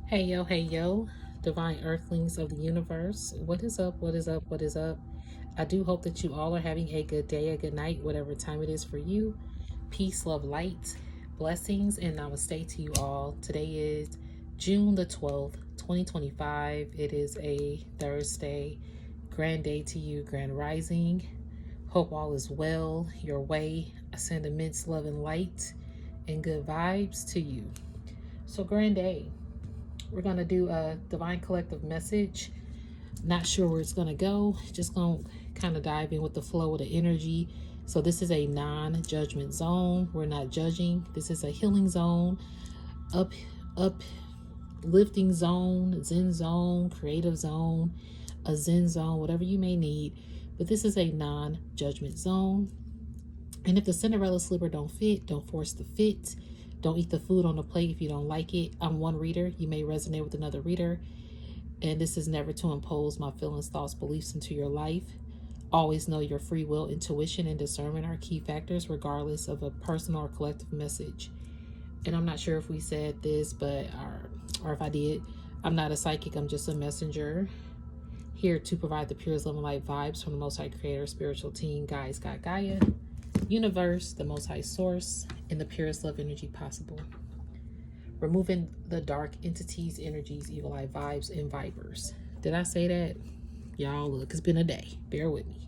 Hey yo, divine earthlings of the universe. What is up? What is up? What is up? I do hope that you all are having a good day, a good night, whatever time it is for you. Peace, love, light, blessings, and namaste to you all. Today is June the 12th, 2025. It is a Thursday. Grand day to you, grand rising. Hope all is well your way. I send immense love and light and good vibes to you. So, grand day. We're going to do a divine collective message. Not sure where it's going to go. Just going to kind of dive in with the flow of the energy. So this is a non-judgment zone. We're not judging. This is a healing zone, uplifting zone, zen zone, creative zone, a zen zone, whatever you may need. But this is a non-judgment zone. And if the Cinderella slipper don't fit, don't force the fit. Don't eat the food on the plate if you don't like it. I'm one reader. You may resonate with another reader. And this is never to impose my feelings, thoughts, beliefs into your life. Always know your free will, intuition, and discernment are key factors regardless of a personal or collective message. And I'm not sure if we said this, but or if I did. I'm not a psychic. I'm just a messenger here to provide the purest love and light vibes from the Most High Creator, spiritual team, guys, God, Gaia, universe, the Most High Source, and the purest love energy possible. Removing the dark entities, energies, evil eye vibes, and vibers. Did I say that? Y'all, look, it's been a day. Bear with me.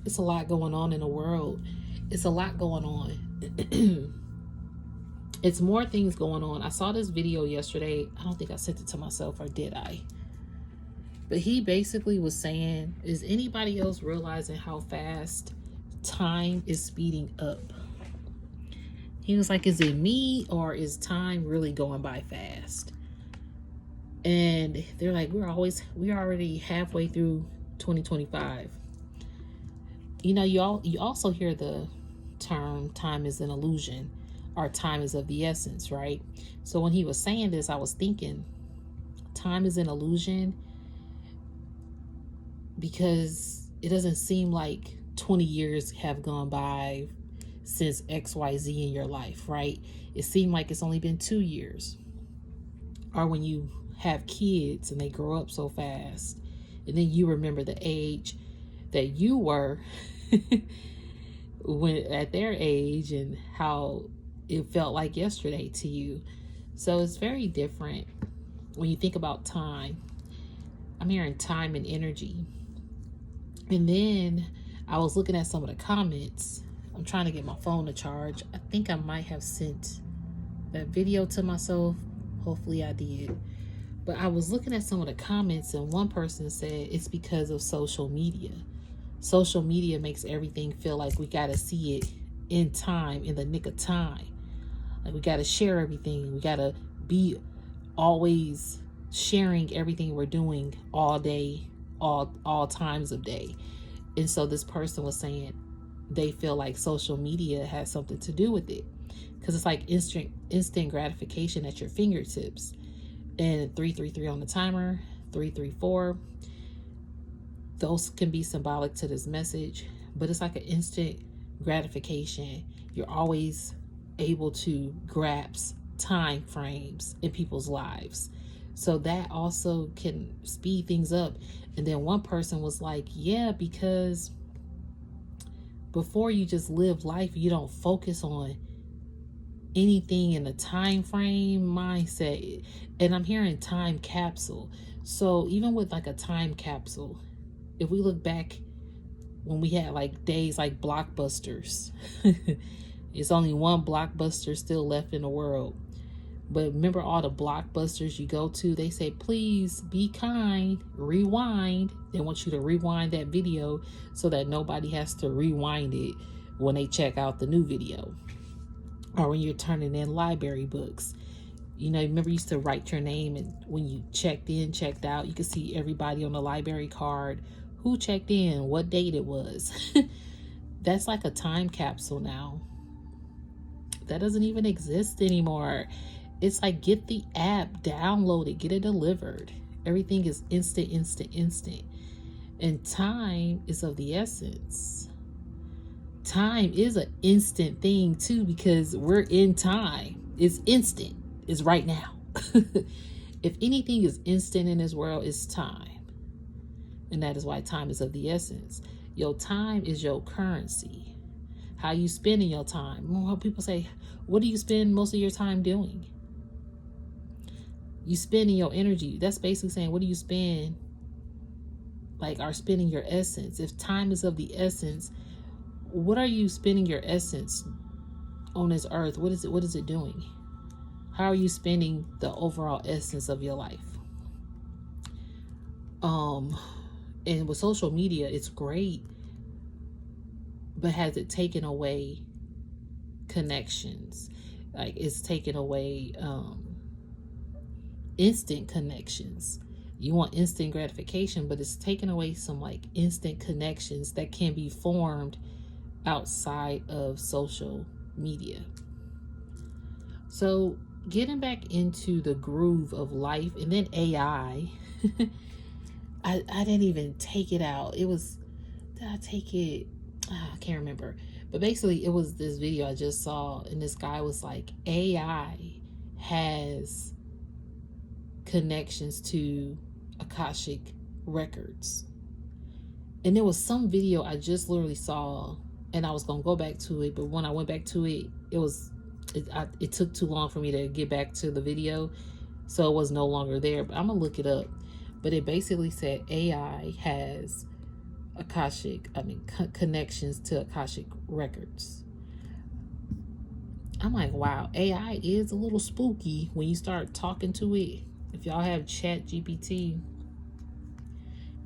It's a lot going on in the world. It's a lot going on. It's more things going on. I saw this video yesterday. I don't think I sent it to myself, or did I? But he basically was saying, is anybody else realizing how fast time is speeding up? He was like, is it me or is time really going by fast? And they're like, we're already halfway through 2025. You know, you also hear the term time is an illusion, or time is of the essence, right? So when he was saying this, I was thinking time is an illusion because it doesn't seem like 20 years have gone by since XYZ in your life, right? It seemed like it's only been 2 years. Or when you have kids and they grow up so fast, and then you remember the age that you were when at their age and how it felt like yesterday to you. So it's very different when you think about time. I'm hearing time and energy. And then I was looking at some of the comments. I'm trying to get my phone to charge. I think I might have sent that video to myself. Hopefully I did. But I was looking at some of the comments, and one person said it's because of social media. Social media makes everything feel like we got to see it in time, in the nick of time. Like we got to share everything. We got to be always sharing everything we're doing all day, all times of day. And so this person was saying they feel like social media has something to do with it, because it's like instant gratification at your fingertips. And 333 on the timer, 334, those can be symbolic to this message, but it's like an instant gratification. You're always able to grasp time frames in people's lives. So that also can speed things up. And then one person was like, yeah, because before you just live life, you don't focus on anything in a time frame mindset. And I'm hearing time capsule. So even with like a time capsule, if we look back when we had like days like blockbusters, it's only one blockbuster still left in the world. But remember all the blockbusters you go to, they say, please be kind, rewind. They want you to rewind that video so that nobody has to rewind it when they check out the new video. Or when you're turning in library books. You know, remember you used to write your name, and when you checked in, checked out, you could see everybody on the library card, who checked in, what date it was. That's like a time capsule now. That doesn't even exist anymore. It's like, get the app, download it, get it delivered. Everything is instant. And time is of the essence. time is an instant thing too, because we're in time. It's instant. It's right now. If anything is instant in this world, it's time. And that is why time is of the essence. Your time is your currency. How you spending your time? Well, people say, what do you spend most of your time doing? You spending your energy. That's basically saying, what do you spend, like, are spending your essence? If time is of the essence, what are you spending your essence on this earth? What is it doing? How are you spending the overall essence of your life? And with social media, it's great, but has it taken away connections? Like, it's taken away instant connections. You want instant gratification, but it's taken away some like instant connections that can be formed outside of social media. So getting back into the groove of life, and then AI. I didn't even take it out. Did I take it? I can't remember. But basically, it was this video I just saw, and this guy was like, AI has connections to Akashic records. And there was some video I just literally saw, and I was going to go back to it, but when I went back to it, it took too long for me to get back to the video, so it was no longer there. But I'm going to look it up. But it basically said AI has connections to Akashic records. I'm like, wow, AI is a little spooky when you start talking to it. If y'all have Chat GPT,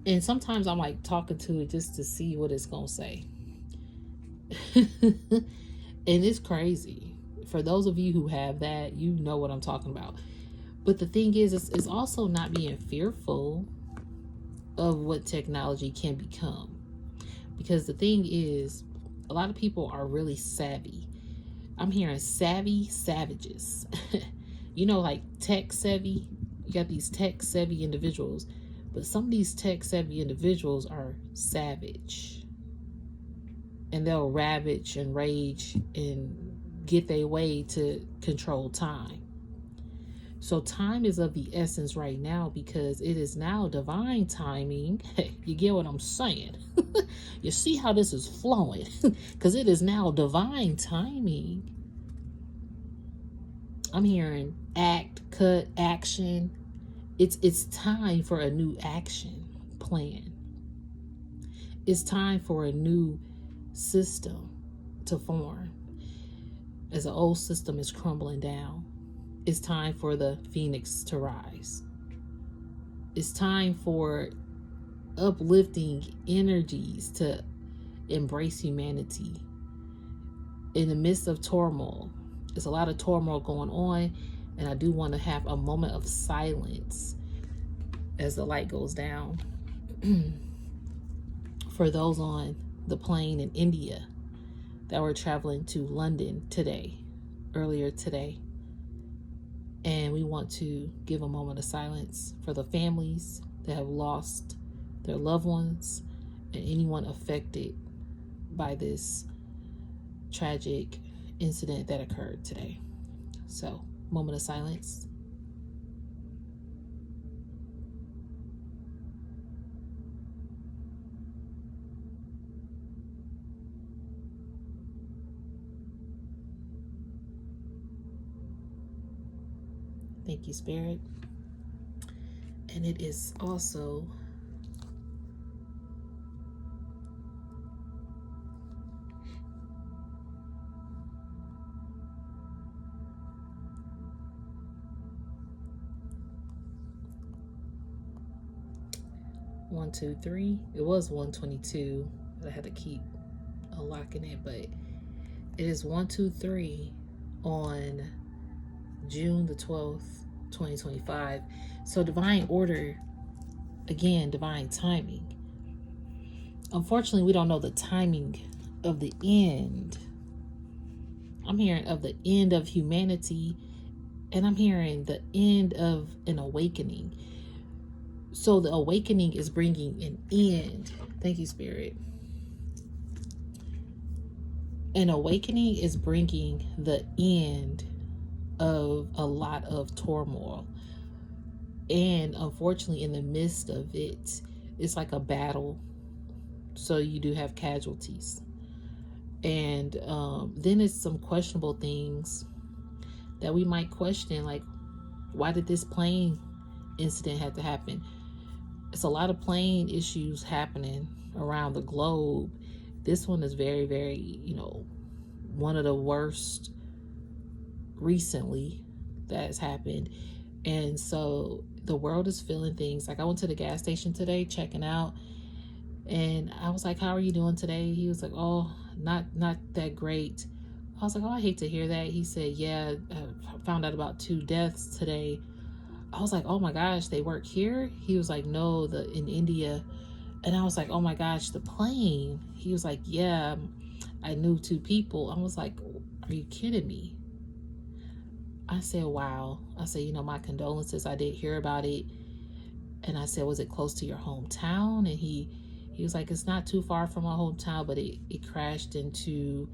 and sometimes I'm like talking to it just to see what it's gonna say. And it's crazy. For those of you who have that, you know what I'm talking about. But the thing is, it's also not being fearful of what technology can become. Because the thing is, a lot of people are really savvy. I'm hearing savvy savages. You know, like tech savvy. You got these tech savvy individuals. But some of these tech savvy individuals are savage. And they'll ravage and rage and get their way to control time. So time is of the essence right now, because it is now divine timing. You get what I'm saying? You see how this is flowing? Because it is now divine timing. I'm hearing act, cut, action. It's time for a new action plan. It's time for a new system to form, as the old system is crumbling down. It's time for the phoenix to rise. It's time for uplifting energies to embrace humanity. In the midst of turmoil, there's a lot of turmoil going on, and I do want to have a moment of silence as the light goes down. For those on the plane in India that were traveling to London earlier today. And we want to give a moment of silence for the families that have lost their loved ones and anyone affected by this tragic incident that occurred today. So, moment of silence. Thank you, Spirit. And it is also one, two, three. It was 122. I had to keep unlocking it, but it is 123 on June the 12th, 2025. So divine order, again, divine timing. Unfortunately, we don't know the timing of the end. I'm hearing of the end of humanity, and I'm hearing the end of an awakening. So the awakening is bringing an end. Thank you, Spirit. An awakening is bringing the end of a lot of turmoil. And unfortunately, in the midst of it, it's like a battle. So you do have casualties. And then it's some questionable things that we might question, like, why did this plane incident have to happen? It's a lot of plane issues happening around the globe. This one is very, very, one of the worst recently that has happened. And so the world is feeling things. Like, I went to the gas station today checking out, and I was like, how are you doing today? He was like, oh, not that great. I was like, oh, I hate to hear that. He said, yeah, I found out about 2 deaths today. I was like, oh my gosh, they work here? He was like, no, in India. And I was like, oh my gosh, the plane. He was like, yeah, I knew 2 people. I was like, are you kidding me? I said, wow. I said, my condolences. I did hear about it. And I said, was it close to your hometown? And he was like, it's not too far from my hometown, but it crashed into,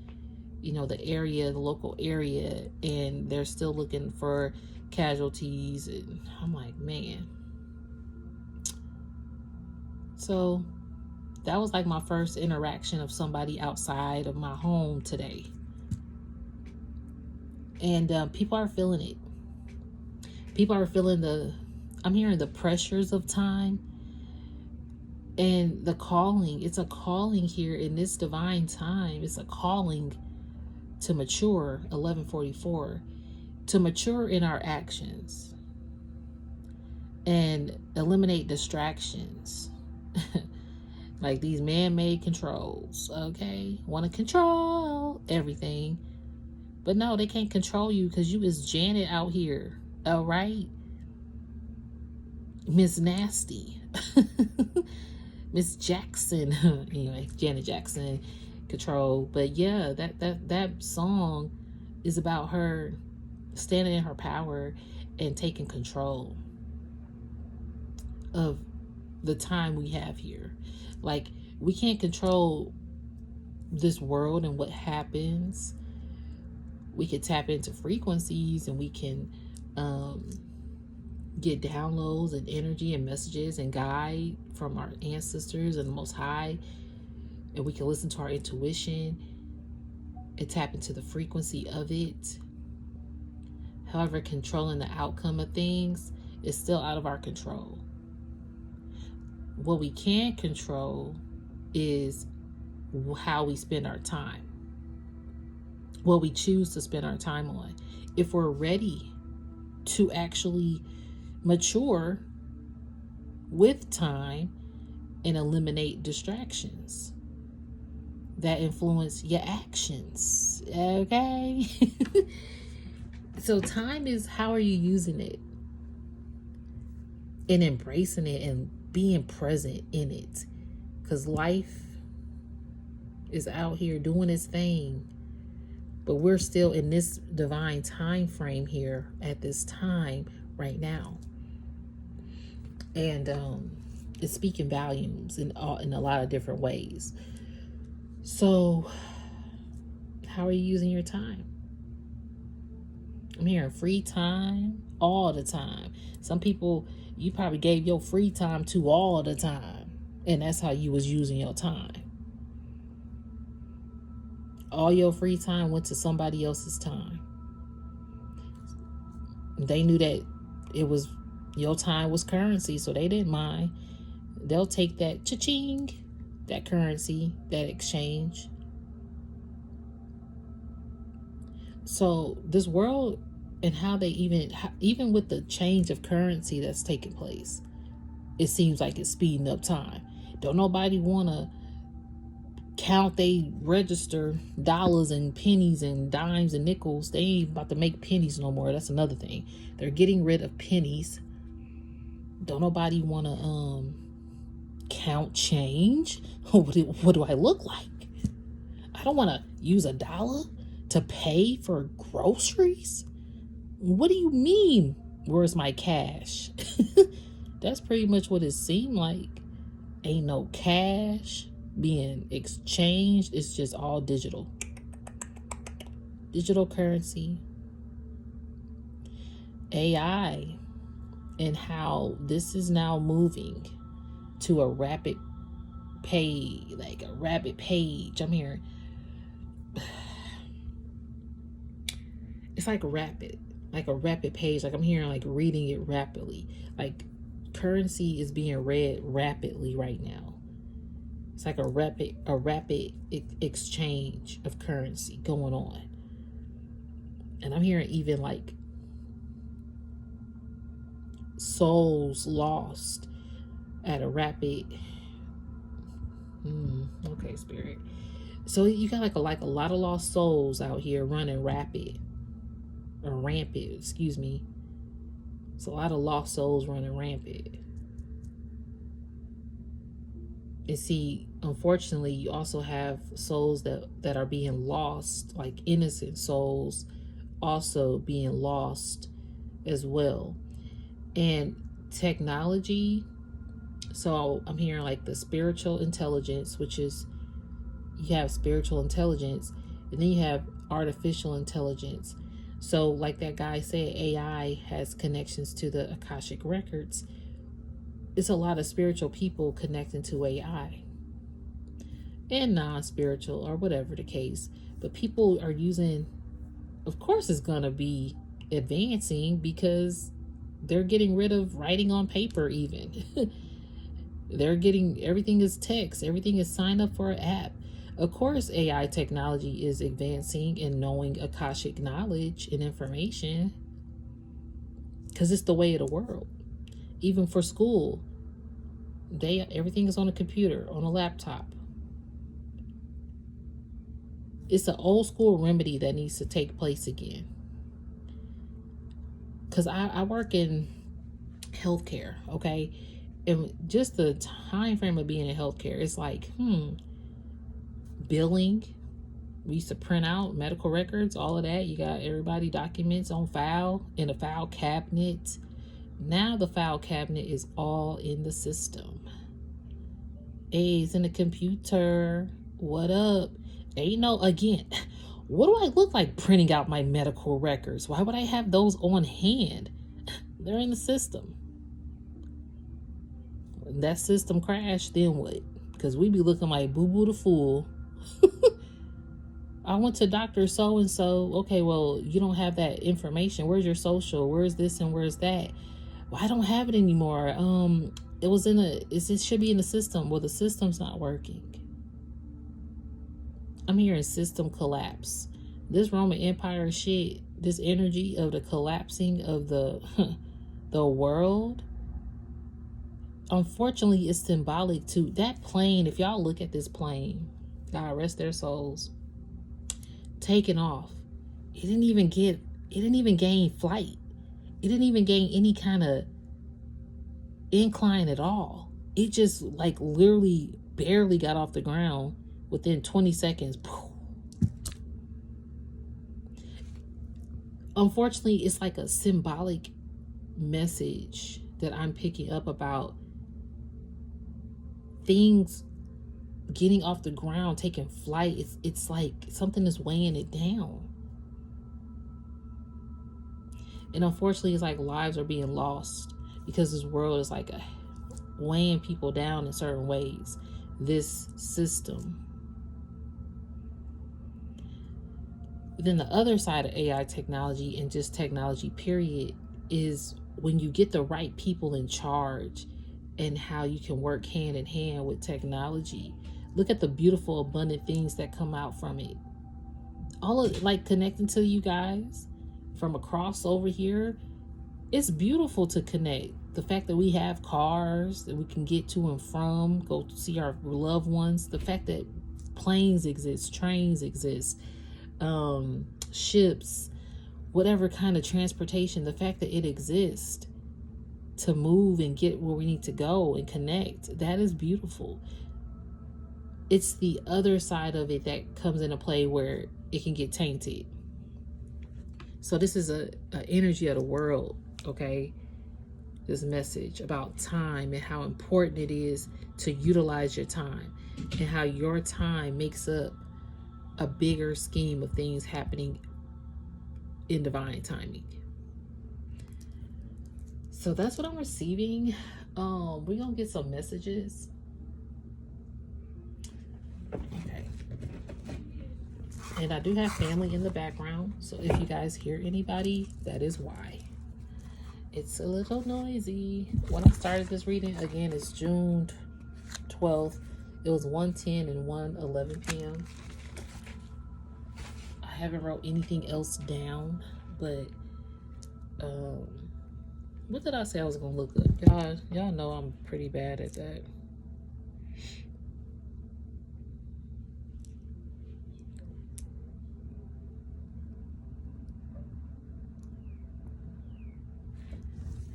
the local area, and they're still looking for casualties. And I'm like, man. So that was like my first interaction of somebody outside of my home today. And people are feeling it. People are feeling I'm hearing the pressures of time and the calling. It's a calling here in this divine time. It's a calling to mature, 1144, to mature in our actions and eliminate distractions. Like these man-made controls, okay? Want to control everything. But no, they can't control you because you is Janet out here, all right? Miss Nasty. Miss Jackson. Anyway, Janet Jackson control. But yeah, that song is about her standing in her power and taking control of the time we have here. Like, we can't control this world and what happens. We can tap into frequencies, and we can get downloads and energy and messages and guide from our ancestors and the Most High. And we can listen to our intuition and tap into the frequency of it. However, controlling the outcome of things is still out of our control. What we can control is how we spend our time. What we choose to spend our time on. If we're ready to actually mature with time and eliminate distractions that influence your actions, okay? So time is, how are you using it? And embracing it and being present in it. Because life is out here doing its thing. But we're still in this divine time frame here at this time right now. And it's speaking volumes in a lot of different ways. So how are you using your time? I'm hearing free time all the time. Some people, you probably gave your free time to all the time. And that's how you was using your time. All your free time went to somebody else's time. They knew that your time was currency, so they didn't mind. They'll take that cha-ching, that currency, that exchange. So this world, and how they even with the change of currency that's taking place, it seems like it's speeding up time. Don't nobody want to count they register dollars and pennies and dimes and nickels. They ain't about to make pennies no more. That's another thing. They're getting rid of pennies. Don't nobody want to count change. What do I look like? I don't want to use $1 to pay for groceries. What do you mean? Where's my cash? That's pretty much what it seemed like. Ain't no cash being exchanged. It's just all digital. digital currency, AI, and how this is now moving to a rapid page. I'm hearing it's like a rapid page. Like I'm hearing like reading it rapidly. Like currency is being read rapidly right now. It's like a rapid exchange of currency going on. And I'm hearing even like souls lost at a rapid. Okay, spirit. So you got like a lot of lost souls out here running rampant. Excuse me. It's a lot of lost souls running rampant. And see, unfortunately, you also have souls that are being lost, like innocent souls also being lost as well. And technology, so I'm hearing like the spiritual intelligence, which is, you have spiritual intelligence, and then you have artificial intelligence. So like that guy said, AI has connections to the Akashic records. It's a lot of spiritual people connecting to AI, and non-spiritual, or whatever the case. But people are using, of course it's going to be advancing, because they're getting rid of writing on paper even. They're getting, everything is text, everything is signed up for an app. Of course AI technology is advancing and knowing Akashic knowledge and information, because it's the way of the world. Even for school, everything is on a computer, on a laptop. It's an old school remedy that needs to take place again. Because I work in healthcare, okay? And just the time frame of being in healthcare, it's like, billing. We used to print out medical records, all of that. You got everybody documents on file in a file cabinet. Now the file cabinet is all in the system. It's in the computer. What up? Ain't no, again, what do I look like printing out my medical records? Why would I have those on hand? They're in the system. When that system crashed, then what? Because we be looking like boo-boo the fool. I went to Dr. So-and-so. Okay, well, you don't have that information. Where's your social? Where's this and where's that? Well, I don't have it anymore. It should be in the system. Well, the system's not working. I'm hearing system collapse. This Roman Empire shit, this energy of the collapsing of the world, unfortunately, is symbolic to that plane. If y'all look at this plane, God rest their souls, taking off. It didn't even gain flight. It didn't even gain any kind of incline at all. It just like literally barely got off the ground within 20 seconds. Unfortunately, it's like a symbolic message that I'm picking up about things getting off the ground, taking flight. It's like something is weighing it down. And unfortunately, it's like lives are being lost because this world is like weighing people down in certain ways. This system. Then the other side of AI technology, and just technology period, is when you get the right people in charge and how you can work hand in hand with technology. Look at the beautiful, abundant things that come out from it. All of like connecting to you guys from across over here. It's beautiful to connect. The fact that we have cars that we can get to and from, go see our loved ones. The fact that planes exist, trains exist, ships, whatever kind of transportation, the fact that it exists to move and get where we need to go and connect, that is beautiful. It's the other side of it that comes into play where it can get tainted. So this is a energy of the world, okay? This message about time and how important it is to utilize your time, and how your time makes up a bigger scheme of things happening in divine timing. So that's what I'm receiving. We're gonna get some messages. Okay. And I do have family in the background, so if you guys hear anybody, that is why. It's a little noisy. When I started this reading, again, it's June 12th. It was 1:10 and 1:11 p.m. I haven't wrote anything else down, but what did I say I was gonna look up? Y'all know I'm pretty bad at that.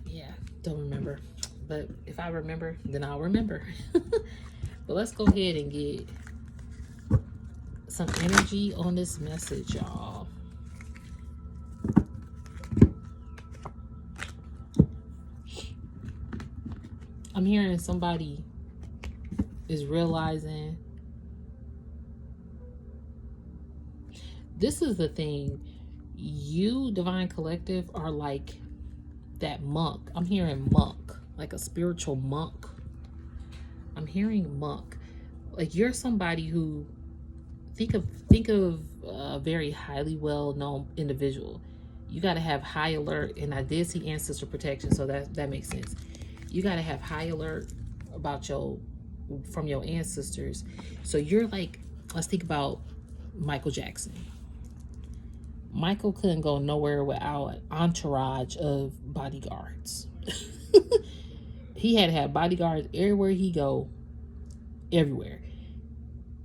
Yeah, don't remember. But if I remember, then I'll remember. But let's go ahead and get some energy on this message, y'all. I'm hearing somebody is realizing this is the thing. You, Divine Collective, are like that monk. I'm hearing monk, like a spiritual monk. I'm hearing monk. Like you're somebody who think of a very highly well-known individual. You got to have high alert, and I did see ancestor protection, so that makes sense. You got to have high alert about from your ancestors. So you're like, let's think about Michael Jackson. Michael couldn't go nowhere without an entourage of bodyguards. He had to have bodyguards everywhere he go, everywhere.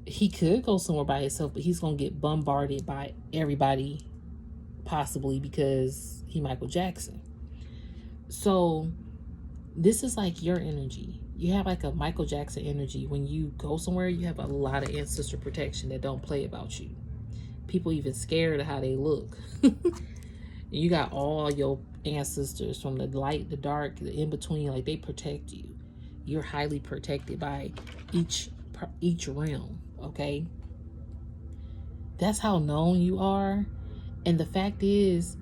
He could go somewhere by himself, but he's going to get bombarded by everybody, possibly because he Michael Jackson. So this is like your energy. You have like a Michael Jackson energy. When you go somewhere, you have a lot of ancestor protection that don't play about you. People even scared of how they look. You got all your ancestors from the light, the dark, the in-between, like they protect you. You're highly protected by each realm, okay? That's how known you are. And the fact is,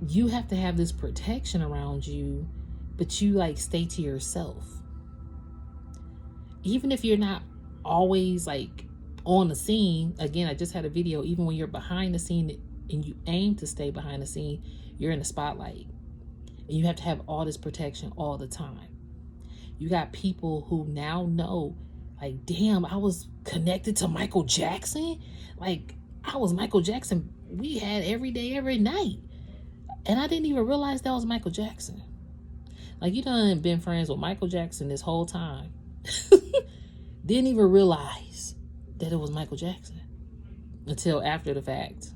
you have to have this protection around you, but you like stay to yourself. Even if you're not always like on the scene. Again, I just had a video, even when you're behind the scene and you aim to stay behind the scene, you're in the spotlight. And you have to have all this protection all the time. You got people who now know, like, damn, I was connected to Michael Jackson. Like, I was Michael Jackson. We had every day, every night. And I didn't even realize that was Michael Jackson. Like, you done been friends with Michael Jackson this whole time. Didn't even realize that it was Michael Jackson until after the fact.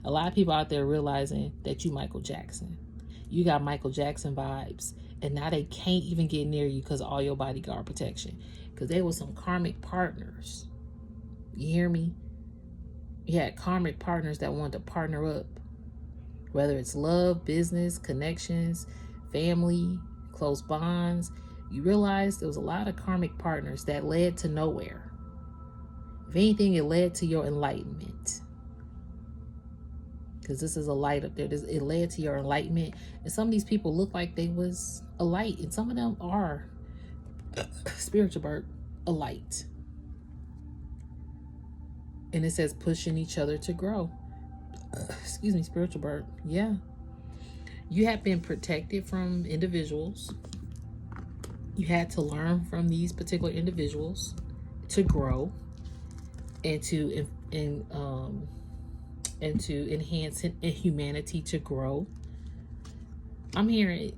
A lot of people out there realizing that you Michael Jackson. You got Michael Jackson vibes. And now they can't even get near you because of all your bodyguard protection. Because they were some karmic partners. You hear me? You had karmic partners that wanted to partner up. Whether it's love, business, connections, family, close bonds. You realize there was a lot of karmic partners that led to nowhere. If anything, it led to your enlightenment. Because this is a light up there. It led to your enlightenment. And some of these people look like they was a light. And some of them are, spiritual bird, a light. And it says pushing each other to grow. Excuse me, spiritual bird. Yeah. You have been protected from individuals. You had to learn from these particular individuals to grow and to enhance humanity to grow. I'm hearing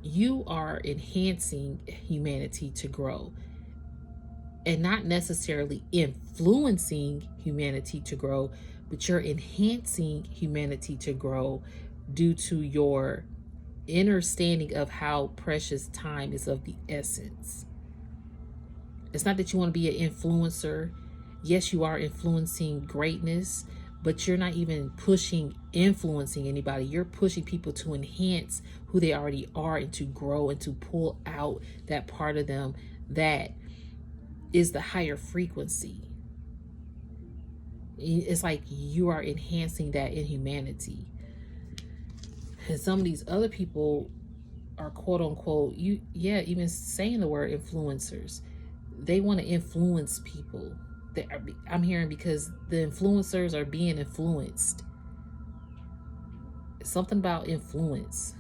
you are enhancing humanity to grow and not necessarily influencing humanity to grow, but you're enhancing humanity to grow due to your understanding of how precious time is of the essence. It's not that you want to be an influencer. Yes, you are influencing greatness, but you're not even influencing anybody. You're pushing people to enhance who they already are and to grow and to pull out that part of them that is the higher frequency. It's like you are enhancing that in humanity. And some of these other people are quote unquote, even saying the word influencers. They want to influence people. I'm hearing because the influencers are being influenced. Something about influence.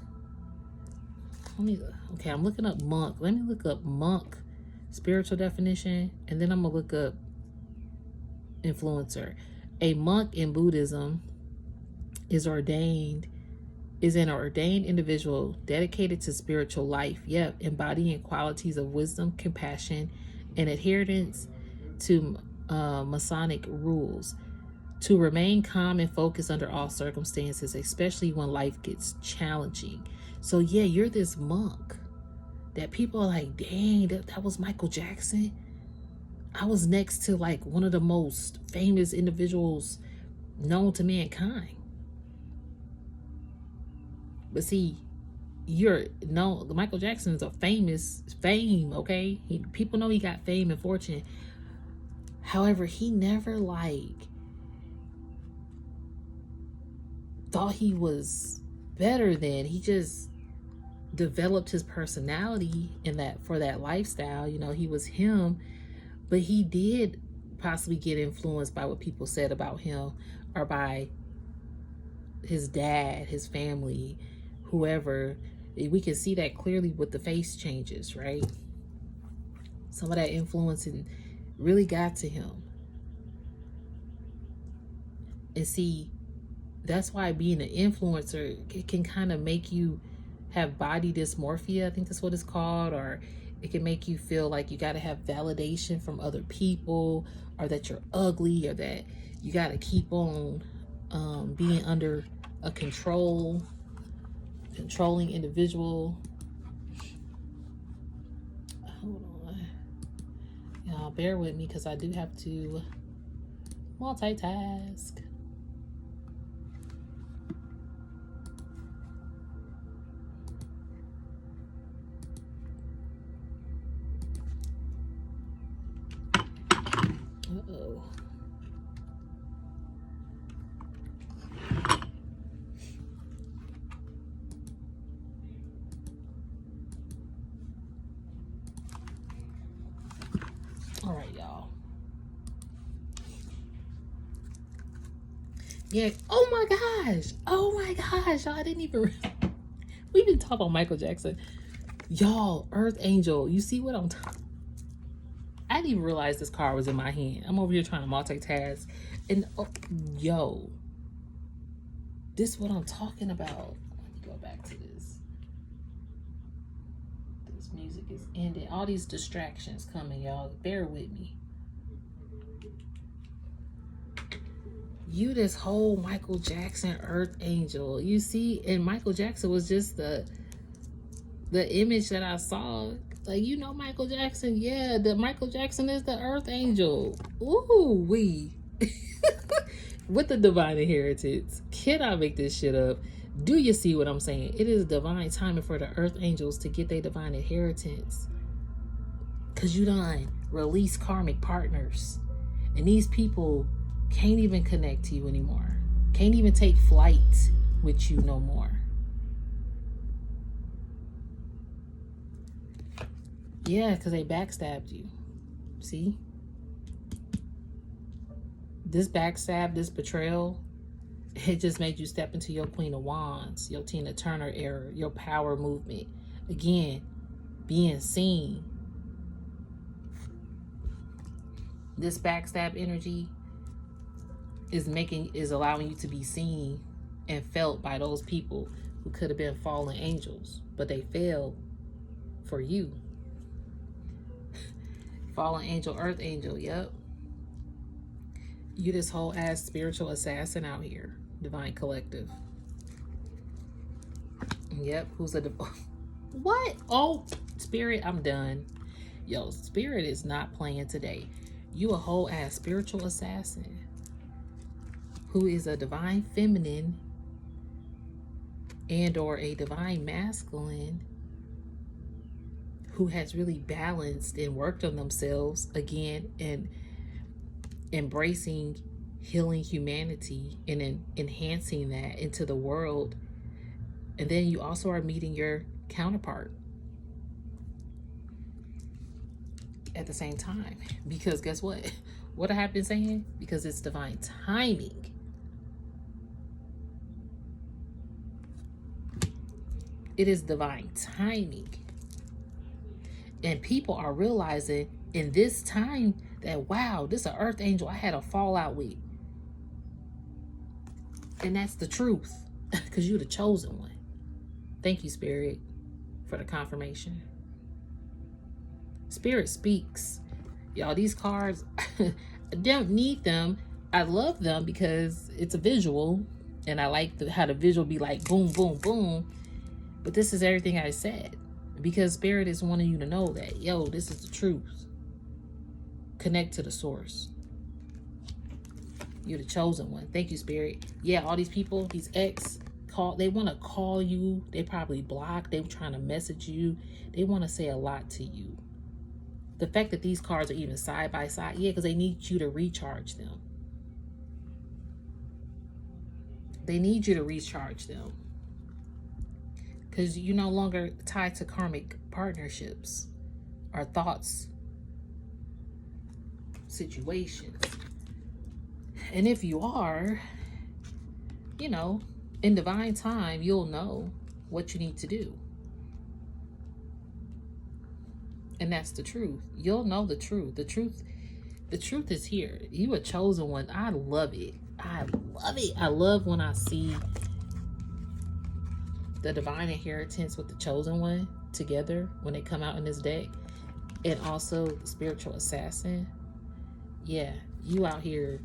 Okay, I'm looking up monk. Let me look up monk spiritual definition, and then I'm gonna look up influencer. A monk in Buddhism is an ordained individual dedicated to spiritual life, embodying qualities of wisdom, compassion, and adherence to Masonic rules. To remain calm and focused under all circumstances, especially when life gets challenging. So yeah, you're this monk that people are like, dang, that was Michael Jackson. I was next to like one of the most famous individuals known to mankind. But see, Michael Jackson is a fame, okay? People know he got fame and fortune. However, he never thought he was better than. He just developed his personality for that lifestyle. He was him, but he did possibly get influenced by what people said about him, or by his dad, his family, whoever. We can see that clearly with the face changes, right? Some of that influence really got to him. And see, that's why being an influencer, it can kind of make you have body dysmorphia. I think that's what it's called. Or it can make you feel like you got to have validation from other people, or that you're ugly, or that you got to keep on being under a controlling individual. Hold on. Y'all bear with me because I do have to multitask. Uh-oh. All right, y'all. Yeah. Oh my gosh. Y'all, I didn't even. We've been talking about Michael Jackson. Y'all, Earth Angel. You see what I'm talking? I didn't even realize this card was in my hand. I'm over here trying to multitask. And yo, this is what I'm talking about. Let me go back to this. This music is ending. All these distractions coming, y'all. Bear with me. You this whole Michael Jackson Earth Angel. You see, and Michael Jackson was just the image that I saw. Like, Michael Jackson. Yeah, the Michael Jackson is the Earth Angel. Ooh, with the divine inheritance. Can I make this shit up? Do you see what I'm saying? It is divine timing for the Earth Angels to get their divine inheritance. Because you done release karmic partners. And these people can't even connect to you anymore. Can't even take flight with you no more. Yeah, because they backstabbed you. See? This backstab, this betrayal, it just made you step into your Queen of Wands, your Tina Turner era, your power movement. Again, being seen. This backstab energy is allowing you to be seen and felt by those people who could have been fallen angels, but they failed for you. Fallen angel, Earth Angel, yep. You this whole ass spiritual assassin out here. Divine Collective. Yep, who's a what? Oh, Spirit, I'm done. Yo, Spirit is not playing today. You a whole ass spiritual assassin who is a divine feminine and or a divine masculine who has really balanced and worked on themselves again and embracing healing humanity and enhancing that into the world. And then you also are meeting your counterpart at the same time. Because guess what? What I have been saying? Because it's divine timing. It is divine timing. And people are realizing in this time that, wow, this is an earth angel I had a fallout with. And that's the truth. Because you're the chosen one. Thank you, Spirit, for the confirmation. Spirit speaks. Y'all, these cards, I don't need them. I love them because it's a visual. And I like how the visual be like boom, boom, boom. But this is everything I said. Because Spirit is wanting you to know that, yo, this is the truth. Connect to the source. You're the chosen one. Thank you, Spirit. Yeah, all these people, these ex, they want to call you. They probably block. They're trying to message you. They want to say a lot to you. The fact that these cards are even side by side, yeah, because they need you to recharge them. They need you to recharge them. Because you're no longer tied to karmic partnerships or thoughts, situations. And if you are, you know, in divine time, you'll know what you need to do. And that's the truth. You'll know the truth. The truth is here. You a chosen one. I love it. I love it. I love when I see the divine inheritance with the chosen one together when they come out in this deck. And also the spiritual assassin. Yeah, you out here.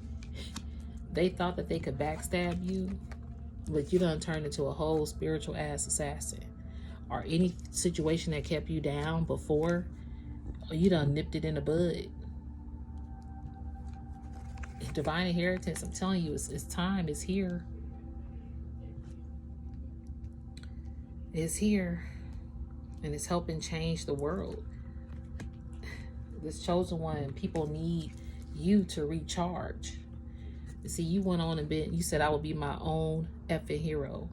They thought that they could backstab you, but you done turned into a whole spiritual ass assassin. Or any situation that kept you down before, you done nipped it in the bud. Divine inheritance, I'm telling you, it's time. It's here. It's here. And it's helping change the world. This chosen one, people need you to recharge. See, you went on and you said I would be my own effing hero.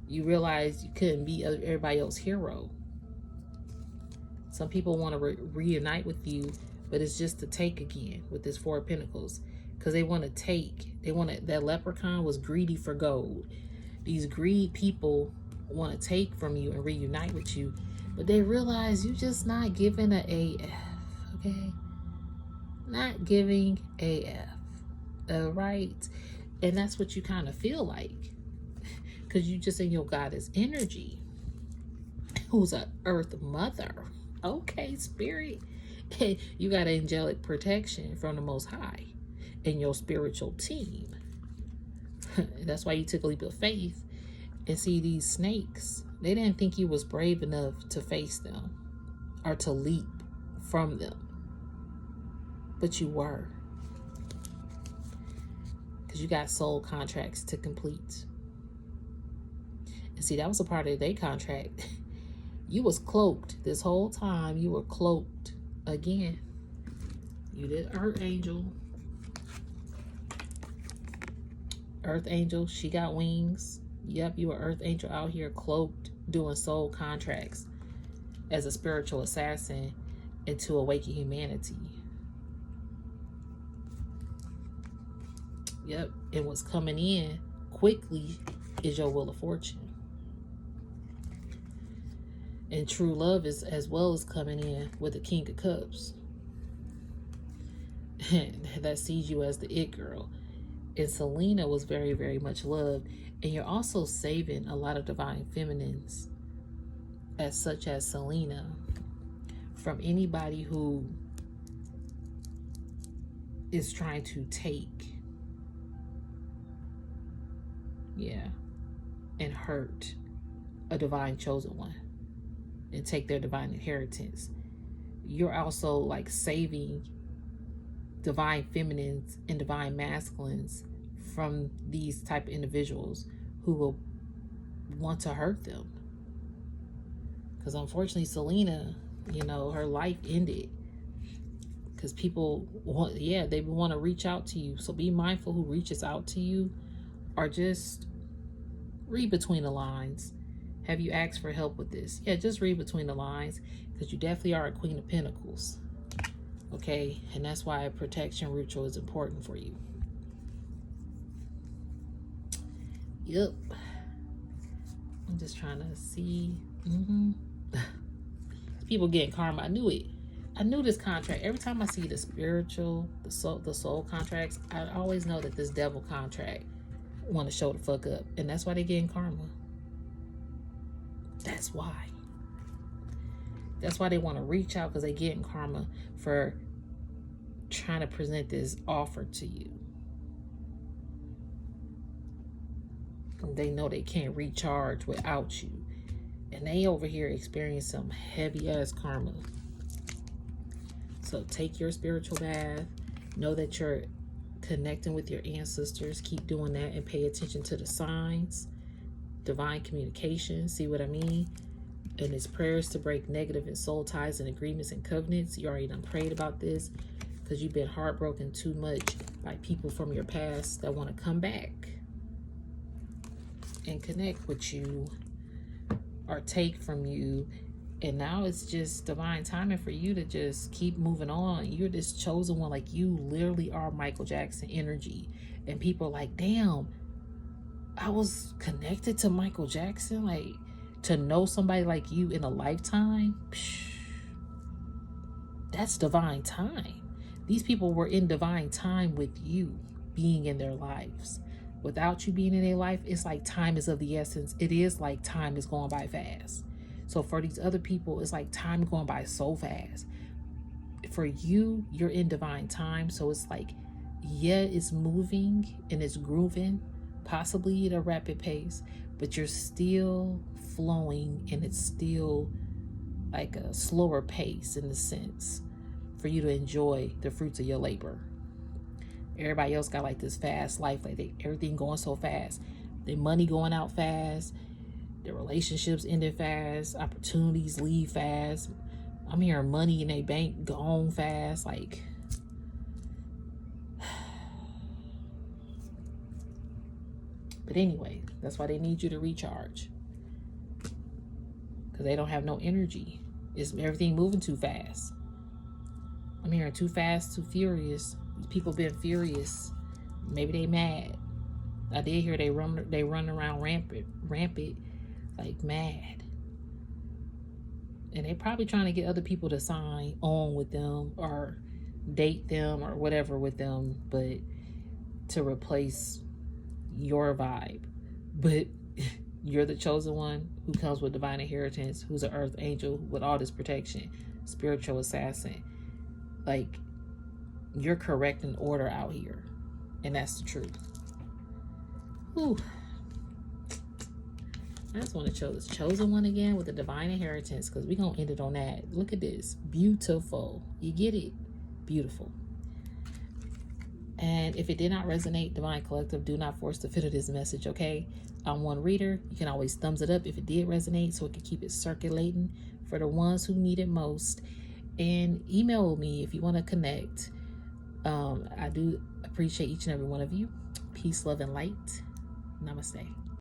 You realized you couldn't be everybody else's hero. Some people want to reunite with you, but it's just to take again with this Four of Pentacles. Because they want to take. That leprechaun was greedy for gold. These greed people want to take from you and reunite with you. But they realize you're just not giving a AF. Okay? Not giving AF. Alright? And that's what you kind of feel like. Because you just in your goddess energy. Who's a earth mother. Okay, Spirit. You got angelic protection from the Most High in your spiritual team. That's why you took a leap of faith. And see, these snakes, they didn't think you was brave enough to face them or to leap from them. But you were. Because you got soul contracts to complete. And see, that was a part of their contract. You was cloaked this whole time. You were cloaked again. You did Earth Angel. Earth Angel, she got wings. Yep, you were Earth Angel out here cloaked, doing soul contracts as a spiritual assassin and to awaken humanity. Yep, and what's coming in quickly is your Wheel of Fortune. And true love is as well as coming in with the King of Cups. That sees you as the it girl. And Selena was very, very much loved. And you're also saving a lot of divine feminines, as such as Selena, from anybody who is trying to take, and hurt a divine chosen one and take their divine inheritance. You're also like saving divine feminines and divine masculines from these type of individuals who will want to hurt them. Because unfortunately, Selena, her life ended because people want, yeah, they want to reach out to you. So be mindful who reaches out to you, or just read between the lines. Have you asked for help with this? Yeah, just read between the lines, because you definitely are a Queen of Pentacles. Okay, and that's why a protection ritual is important for you. Yep. I'm just trying to see. People getting karma. I knew it. I knew this contract. Every time I see the spiritual, the soul contracts, I always know that this devil contract want to show the fuck up. And that's why they getting karma. That's why. That's why they want to reach out, because they getting karma for trying to present this offer to you. They know they can't recharge without you. And they over here experience some heavy ass karma. So take your spiritual bath. Know that you're connecting with your ancestors. Keep doing that and pay attention to the signs. Divine communication. See what I mean? And it's prayers to break negative and soul ties and agreements and covenants. You already done prayed about this, because you've been heartbroken too much by people from your past that want to come back and connect with you or take from you. And now it's just divine timing for you to just keep moving on. You're this chosen one. Like, you literally are Michael Jackson energy. And people are like, damn, I was connected to Michael Jackson. Like, to know somebody like you in a lifetime, that's divine time. These people were in divine time with you being in their lives. Without you being in their life, it's like time is of the essence. It is like time is going by fast. So for these other people, it's like time going by so fast. For you, you're in divine time. So it's like, yeah, it's moving and it's grooving, possibly at a rapid pace, but you're still flowing, and it's still like a slower pace in the sense for you to enjoy the fruits of your labor. Everybody else got like this fast life, like everything going so fast. Their money going out fast, their relationships ending fast, opportunities leave fast. I'm hearing money in their bank gone fast, like. But anyway, that's why they need you to recharge, because they don't have no energy. It's everything moving too fast. I'm hearing too fast, too furious. People been furious. Maybe they mad. I did hear they run around rampant, like mad. And they probably trying to get other people to sign on with them or date them or whatever with them, but to replace your vibe. But you're the chosen one who comes with divine inheritance, who's an earth angel with all this protection, spiritual assassin. Like, you're correcting order out here, and that's the truth. Whew. I just want to show this chosen one again with the divine inheritance, because we're going to end it on that. Look at this. Beautiful. You get it? Beautiful. And if it did not resonate, Divine Collective, do not force the fit of this message, okay? I'm one reader. You can always thumbs it up if it did resonate, so it can keep it circulating for the ones who need it most. And email me if you want to connect. I do appreciate each and every one of you. Peace, love, and light. Namaste.